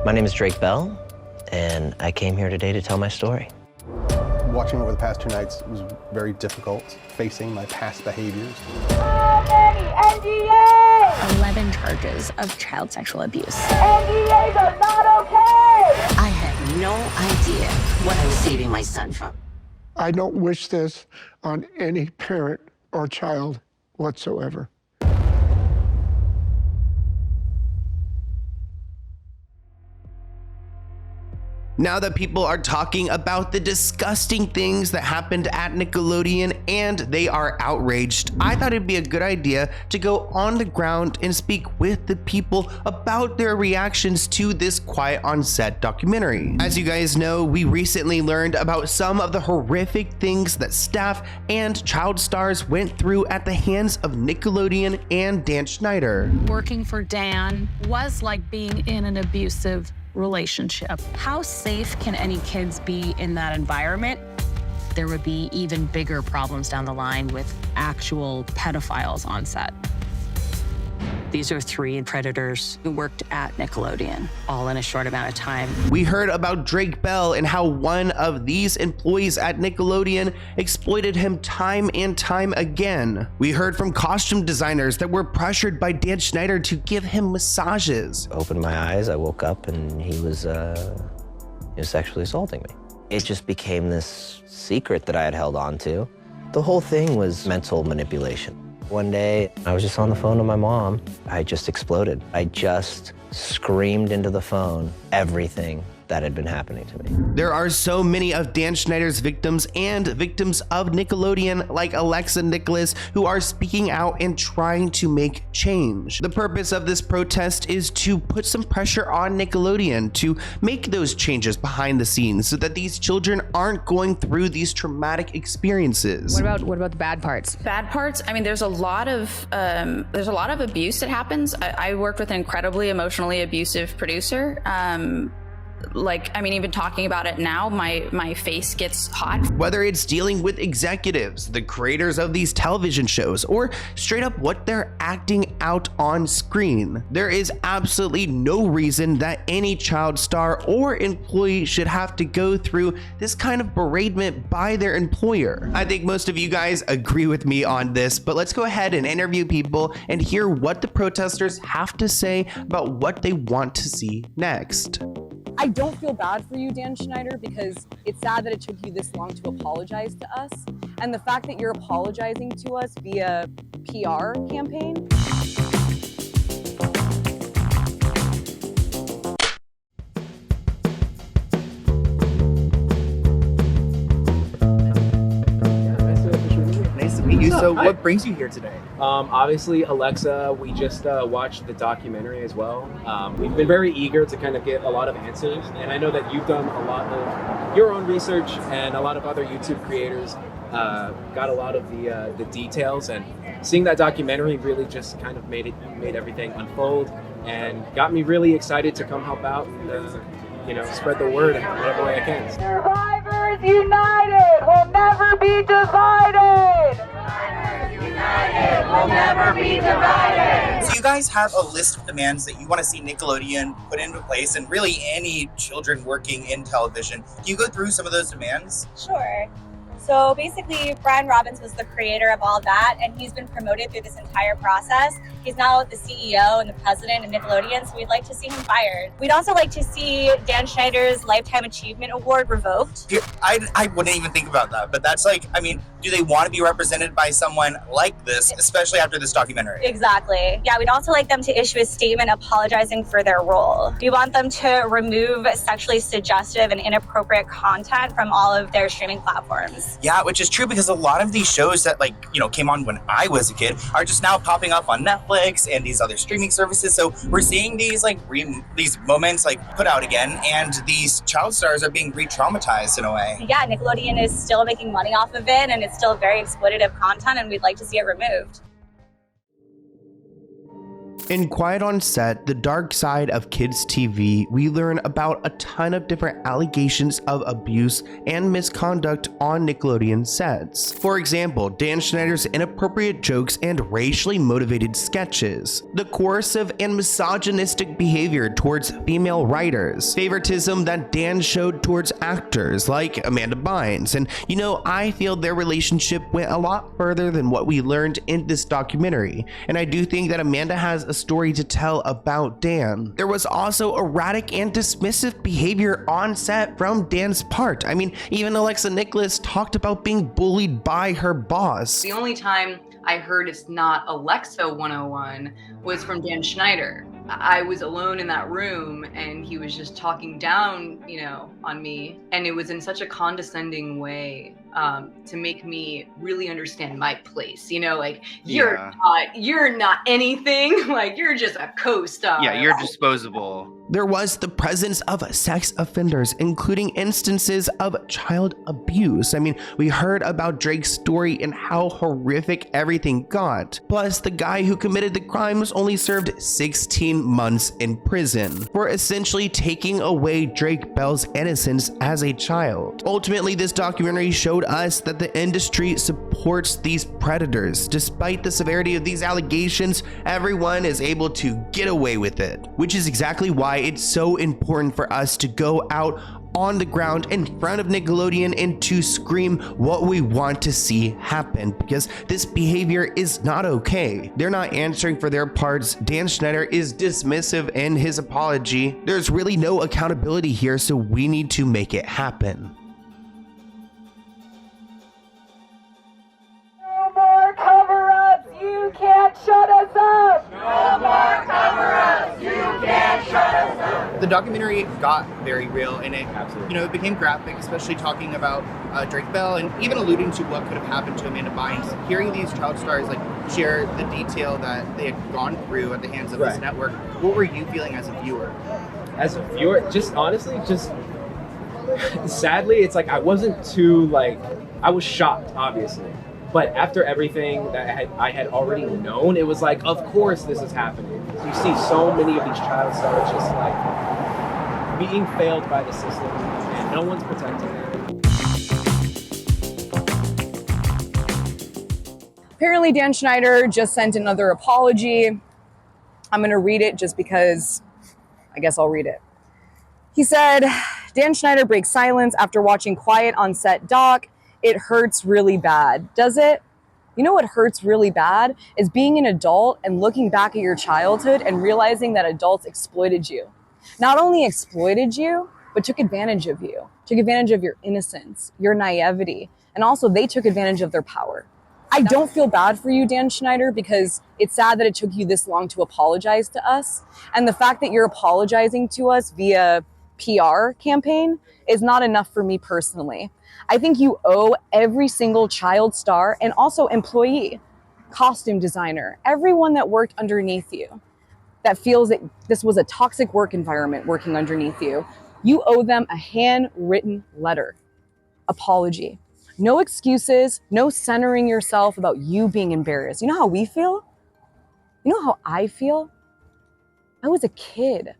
My name is Drake Bell, and I came here today to tell my story. Watching over the past 2 nights was very difficult, facing my past behaviors. 11 charges of child sexual abuse. NDAs are not okay! I had no idea what I was saving my son from. I don't wish this on any parent or child whatsoever. Now that people are talking about the disgusting things that happened at Nickelodeon and they are outraged, I thought it'd be a good idea to go on the ground and speak with the people about their reactions to this Quiet on Set documentary. As you guys know, we recently learned about some of the horrific things that staff and child stars went through at the hands of Nickelodeon and Dan Schneider. Working for Dan was like being in an abusive relationship. How safe can any kids be in that environment? There would be even bigger problems down the line with actual pedophiles on set. These are 3 predators who worked at Nickelodeon, all in a short amount of time. We heard about Drake Bell and how one of these employees at Nickelodeon exploited him time and time again. We heard from costume designers that were pressured by Dan Schneider to give him massages. Opened my eyes, I woke up, and he was sexually assaulting me. It just became this secret that I had held on to. The whole thing was mental manipulation. One day, I was just on the phone with my mom. I just exploded. I just screamed into the phone everything that had been happening to me. There are so many of Dan Schneider's victims and victims of Nickelodeon like Alexa Nicholas who are speaking out and trying to make change. The purpose of this protest is to put some pressure on Nickelodeon to make those changes behind the scenes so that these children aren't going through these traumatic experiences. What about the bad parts? Bad parts? I mean, there's a lot of abuse that happens. I worked with an incredibly emotionally abusive producer. Even talking about it now, my face gets hot. Whether it's dealing with executives, the creators of these television shows, or straight up what they're acting out on screen, there is absolutely no reason that any child star or employee should have to go through this kind of beratement by their employer. I think most of you guys agree with me on this, but let's go ahead and interview people and hear what the protesters have to say about what they want to see next. I don't feel bad for you, Dan Schneider, because it's sad that it took you this long to apologize to us. And the fact that you're apologizing to us via PR campaign. Nice to meet you. So what brings you here today? Obviously, Alexa, we just watched the documentary as well. We've been very eager to kind of get a lot of answers. And I know that you've done a lot of your own research, and a lot of other YouTube creators got a lot of the details. And seeing that documentary really just kind of made everything unfold and got me really excited to come help out and spread the word in whatever way I can. Survivors United will never be divided! United will never be divided! So you guys have a list of demands that you want to see Nickelodeon put into place, and really any children working in television. Can you go through some of those demands? Sure. So basically, Brian Robbins was the creator of all that, and he's been promoted through this entire process. He's now the CEO and the president of Nickelodeon, so we'd like to see him fired. We'd also like to see Dan Schneider's Lifetime Achievement Award revoked. I wouldn't even think about that, but that's do they want to be represented by someone like this, especially after this documentary? Exactly. Yeah, we'd also like them to issue a statement apologizing for their role. We want them to remove sexually suggestive and inappropriate content from all of their streaming platforms. Yeah, which is true, because a lot of these shows that came on when I was a kid are just now popping up on Netflix and these other streaming services. So we're seeing these these moments put out again, and these child stars are being re-traumatized in a way. Yeah, Nickelodeon is still making money off of it, and it's still very exploitative content, and we'd like to see it removed. In Quiet on Set, the dark side of kids TV, we learn about a ton of different allegations of abuse and misconduct on Nickelodeon sets. For example, Dan Schneider's inappropriate jokes and racially motivated sketches, the coercive and misogynistic behavior towards female writers, favoritism that Dan showed towards actors like Amanda Bynes, and you know, I feel their relationship went a lot further than what we learned in this documentary, and I do think that Amanda has a story to tell about Dan. There was also erratic and dismissive behavior on set from Dan's part. I mean, even Alexa Nicholas talked about being bullied by her boss. The only time I heard it's not Alexa 101 was from Dan Schneider. I was alone in that room and he was just talking down, you know, on me. And it was in such a condescending way to make me really understand my place. You know, like, you're not anything. Like, you're just a co-star. Yeah, you're disposable. There was the presence of sex offenders, including instances of child abuse. I mean, we heard about Drake's story and how horrific everything got. Plus, the guy who committed the crimes only served 16 months in prison for essentially taking away Drake Bell's innocence as a child. Ultimately, this documentary showed us that the industry supports these predators. Despite the severity of these allegations, everyone is able to get away with it, which is exactly why it's so important for us to go out on the ground in front of Nickelodeon and to scream what we want to see happen, because this behavior is not okay. They're not answering for their parts. Dan Schneider is dismissive in his apology. There's really no accountability here, so we need to make it happen. No more cover-ups, you can't shut us up! No more cover-ups, you can't shut us up! The documentary got very real, and it, you know, it became graphic, especially talking about Drake Bell and even alluding to what could have happened to Amanda Bynes. Hearing these child stars like share the detail that they had gone through at the hands of this network, what were you feeling as a viewer? As a viewer, just honestly, just sadly, it's like I wasn't too I was shocked, obviously. But after everything that I had already known, it was like, of course this is happening. You see so many of these child stars just like being failed by the system, and no one's protecting them. Apparently Dan Schneider just sent another apology. I'm going to read it just because I guess I'll read it. He said, Dan Schneider breaks silence after watching Quiet on Set doc. It hurts really bad. Does it? You know what hurts really bad is being an adult and looking back at your childhood and realizing that adults exploited you. Not only exploited you, but took advantage of you, took advantage of your innocence, your naivety, and also they took advantage of their power. I don't feel bad for you, Dan Schneider, because it's sad that it took you this long to apologize to us. And the fact that you're apologizing to us via PR campaign is not enough for me personally. I think you owe every single child star and also employee, costume designer, everyone that worked underneath you, that feels that this was a toxic work environment working underneath you, you owe them a handwritten letter, apology. No excuses, no centering yourself about you being embarrassed. You know how we feel? You know how I feel? I was a kid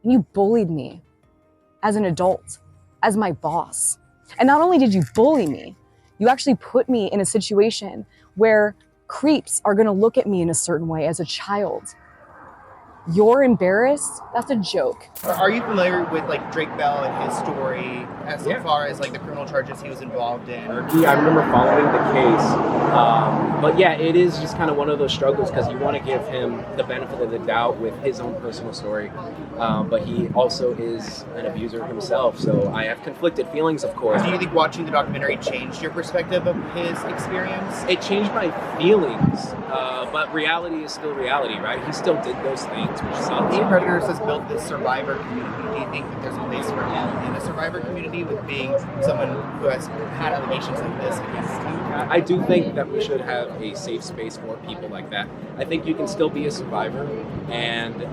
and you bullied me as an adult, as my boss. And not only did you bully me, you actually put me in a situation where creeps are gonna look at me in a certain way as a child. You're embarrassed? That's a joke. Are you familiar with like Drake Bell and his story as far as like the criminal charges he was involved in? Yeah, I remember following the case. But yeah, it is just kind of one of those struggles because you want to give him the benefit of the doubt with his own personal story. But he also is an abuser himself, so I have conflicted feelings, of course. Do you think watching the documentary changed your perspective of his experience? It changed my feelings, but reality is still reality, right? He still did those things. Being Predators has built this survivor community. Do you think that there's a place for him in a survivor community with being someone who has had allegations like this against him? I do think that we should have a safe space for people like that. I think you can still be a survivor, and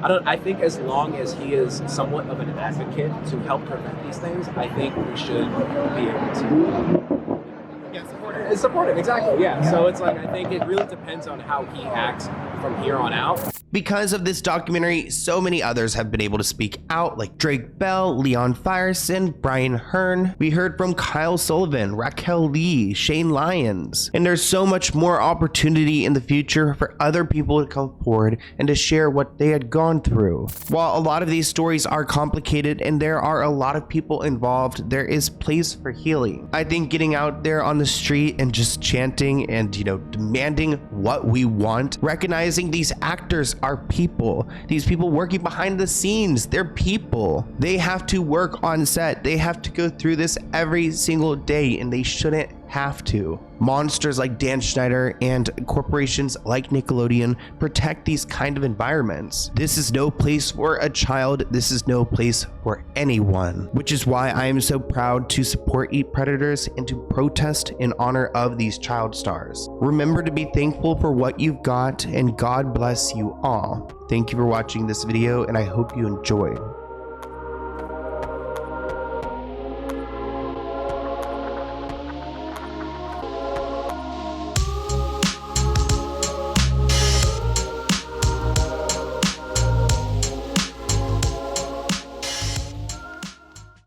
I think as long as he is somewhat of an advocate to help prevent these things, I think we should be able to. Yeah, support him. It's supportive, exactly, yeah. So it's like, I think it really depends on how he acts from here on out. Because of this documentary, so many others have been able to speak out, like Drake Bell, Leon Fyerson, Brian Hearn. We heard from Kyle Sullivan, Raquel Lee, Shane Lyons. And there's so much more opportunity in the future for other people to come forward and to share what they had gone through. While a lot of these stories are complicated and there are a lot of people involved, there is place for healing. I think getting out there on the street and just chanting and, demanding what we want, recognizing these actors are people. These people working behind the scenes, they're people. They have to work on set. They have to go through this every single day, and they shouldn't have to. Monsters like Dan Schneider and corporations like Nickelodeon protect these kind of environments. This is no place for a child. This is no place for anyone, which is why I am so proud to support Eat Predators and to protest in honor of these child stars. Remember to be thankful for what you've got, and God bless you all. Thank you for watching this video, and I hope you enjoyed.